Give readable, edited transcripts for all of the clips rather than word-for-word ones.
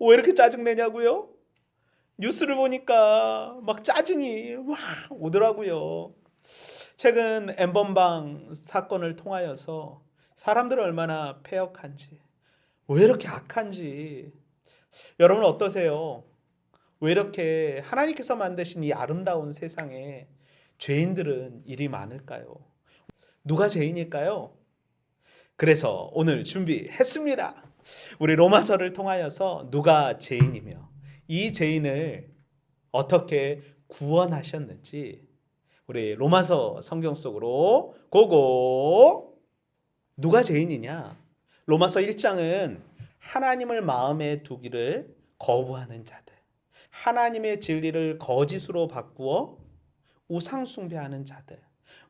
왜 이렇게 짜증내냐고요? 뉴스를 보니까 막 짜증이 막 오더라고요. 최근 엠번방 사건을 통하여서 사람들은 얼마나 패역한지, 왜 이렇게 악한지, 여러분 어떠세요? 왜 이렇게 하나님께서 만드신 이 아름다운 세상에 죄인들은 일이 많을까요? 누가 죄인일까요? 그래서 오늘 준비했습니다. 우리 로마서를 통하여서 누가 죄인이며 이 죄인을 어떻게 구원하셨는지 우리 로마서 성경 속으로 고고. 누가 죄인이냐? 로마서 1장은 하나님을 마음에 두기를 거부하는 자들, 하나님의 진리를 거짓으로 바꾸어 우상 숭배하는 자들,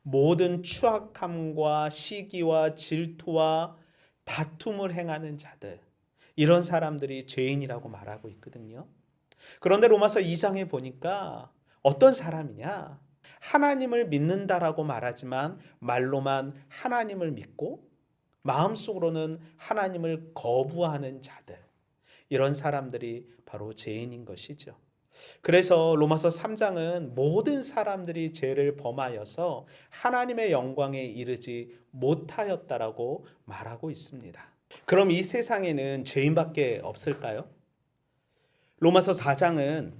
모든 추악함과 시기와 질투와 다툼을 행하는 자들, 이런 사람들이 죄인이라고 말하고 있거든요. 그런데 로마서 2장에 보니까 어떤 사람이냐? 하나님을 믿는다라고 말하지만 말로만 하나님을 믿고 마음속으로는 하나님을 거부하는 자들, 이런 사람들이 바로 죄인인 것이죠. 그래서 로마서 3장은 모든 사람들이 죄를 범하여서 하나님의 영광에 이르지 못하였다라고 말하고 있습니다. 그럼 이 세상에는 죄인밖에 없을까요? 로마서 4장은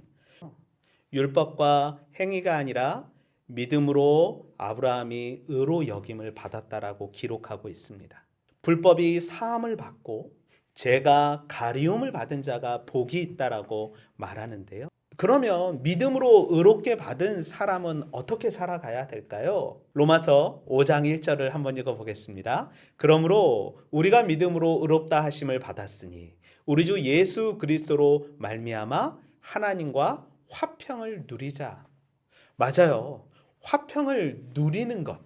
율법과 행위가 아니라 믿음으로 아브라함이 의로 여김을 받았다라고 기록하고 있습니다. 불법이 사함을 받고 죄가 가리움을 받은 자가 복이 있다라고 말하는데요. 그러면 믿음으로 의롭게 받은 사람은 어떻게 살아가야 될까요? 로마서 5장 1절을 한번 읽어보겠습니다. 그러므로 우리가 믿음으로 의롭다 하심을 받았으니 우리 주 예수 그리스도로 말미암아 하나님과 화평을 누리자. 맞아요. 화평을 누리는 것.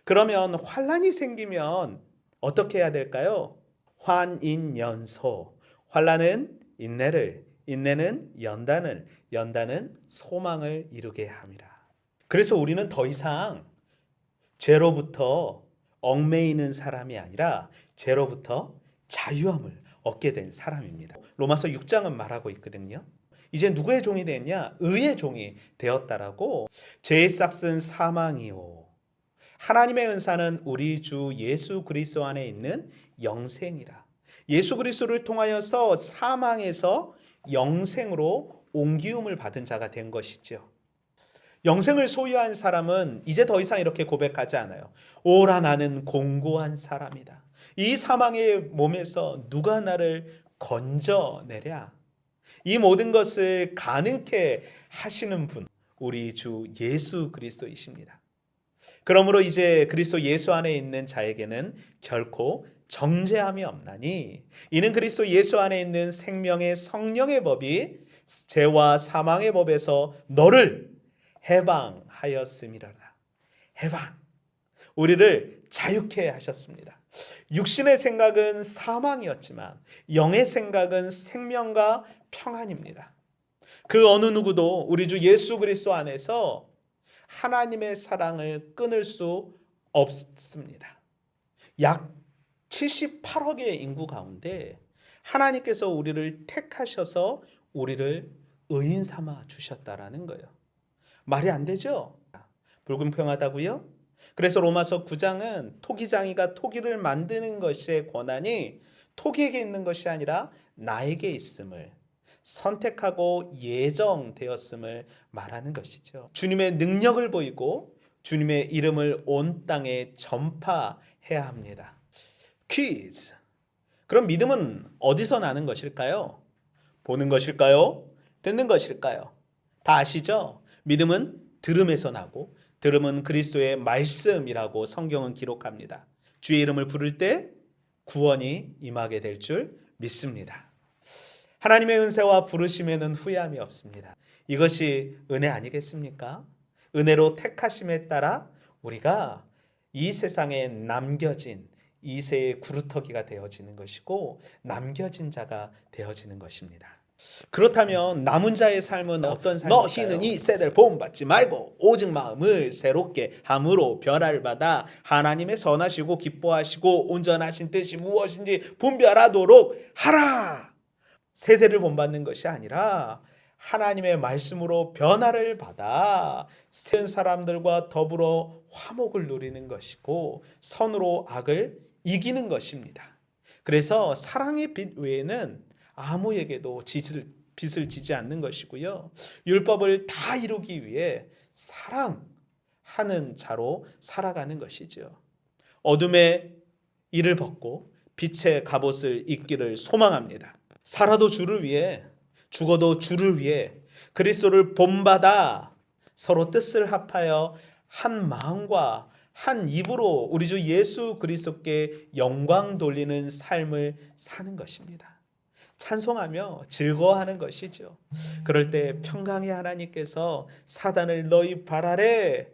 그러면 환난이 생기면 어떻게 해야 될까요? 환인연소. 환난은 인내를, 인내는 연단을, 연단은 소망을 이루게 함이라. 그래서 우리는 더 이상 죄로부터 얽매이는 사람이 아니라 죄로부터 자유함을 얻게 된 사람입니다. 로마서 6장은 말하고 있거든요. 이제 누구의 종이 됐냐? 의의 종이 되었다라고. 죄의 싹은 사망이요, 하나님의 은사는 우리 주 예수 그리스도 안에 있는 영생이라. 예수 그리스도를 통하여서 사망에서 영생으로 옮기움을 받은 자가 된 것이죠. 영생을 소유한 사람은 이제 더 이상 이렇게 고백하지 않아요. 오라 나는 공고한 사람이다. 이 사망의 몸에서 누가 나를 건져내랴. 이 모든 것을 가능케 하시는 분, 우리 주 예수 그리스도이십니다. 그러므로 이제 그리스도 예수 안에 있는 자에게는 결코 정죄함이 없나니 이는 그리스도 예수 안에 있는 생명의 성령의 법이 죄와 사망의 법에서 너를 해방하였음이라. 해방. 우리를 자유케 하셨습니다. 육신의 생각은 사망이었지만 영의 생각은 생명과 평안입니다. 그 어느 누구도 우리 주 예수 그리스도 안에서 하나님의 사랑을 끊을 수 없습니다. 약 78억의 인구 가운데 하나님께서 우리를 택하셔서 우리를 의인 삼아 주셨다라는 거예요. 말이 안 되죠? 불공평하다고요? 그래서 로마서 9장은 토기장이가 토기를 만드는 것의 권한이 토기에게 있는 것이 아니라 나에게 있음을, 선택하고 예정되었음을 말하는 것이죠. 주님의 능력을 보이고 주님의 이름을 온 땅에 전파해야 합니다. 퀴즈. 그럼 믿음은 어디서 나는 것일까요? 보는 것일까요? 듣는 것일까요? 다 아시죠? 믿음은 들음에서 나고 들음은 그리스도의 말씀이라고 성경은 기록합니다. 주의 이름을 부를 때 구원이 임하게 될 줄 믿습니다. 하나님의 은혜와 부르심에는 후회함이 없습니다. 이것이 은혜 아니겠습니까? 은혜로 택하심에 따라 우리가 이 세상에 남겨진 이세의 구루터기가 되어지는 것이고 남겨진 자가 되어지는 것입니다. 그렇다면 남은 자의 삶은 어떤 삶일까요? 너희는 이 세대를 본받지 말고 오직 마음을 새롭게 함으로 변화를 받아 하나님의 선하시고 기뻐하시고 온전하신 뜻이 무엇인지 분별하도록 하라. 세대를 본받는 것이 아니라 하나님의 말씀으로 변화를 받아 세은 사람들과 더불어 화목을 누리는 것이고 선으로 악을 이기는 것입니다. 그래서 사랑의 빛 외에는 아무에게도 빚을 지지 않는 것이고요. 율법을 다 이루기 위해 사랑하는 자로 살아가는 것이죠. 어둠의 일을 벗고 빛의 갑옷을 입기를 소망합니다. 살아도 주를 위해, 죽어도 주를 위해 그리스도를 본받아 서로 뜻을 합하여 한 마음과 한 입으로 우리 주 예수 그리스도께 영광 돌리는 삶을 사는 것입니다. 찬송하며 즐거워하는 것이죠. 그럴 때 평강의 하나님께서 사단을 너희 발 아래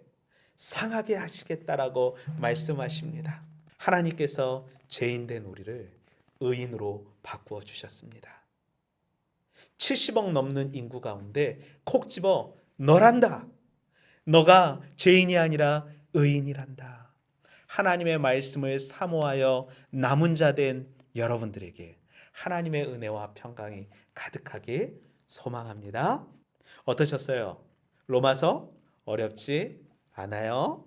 상하게 하시겠다라고 말씀하십니다. 하나님께서 죄인된 우리를 의인으로 바꾸어 주셨습니다. 70억 넘는 인구 가운데 콕 집어 너란다. 너가 죄인이 아니라 의인이란다. 하나님의 말씀을 사모하여 남은 자 된 여러분들에게 하나님의 은혜와 평강이 가득하길 소망합니다. 어떠셨어요? 로마서 어렵지 않아요?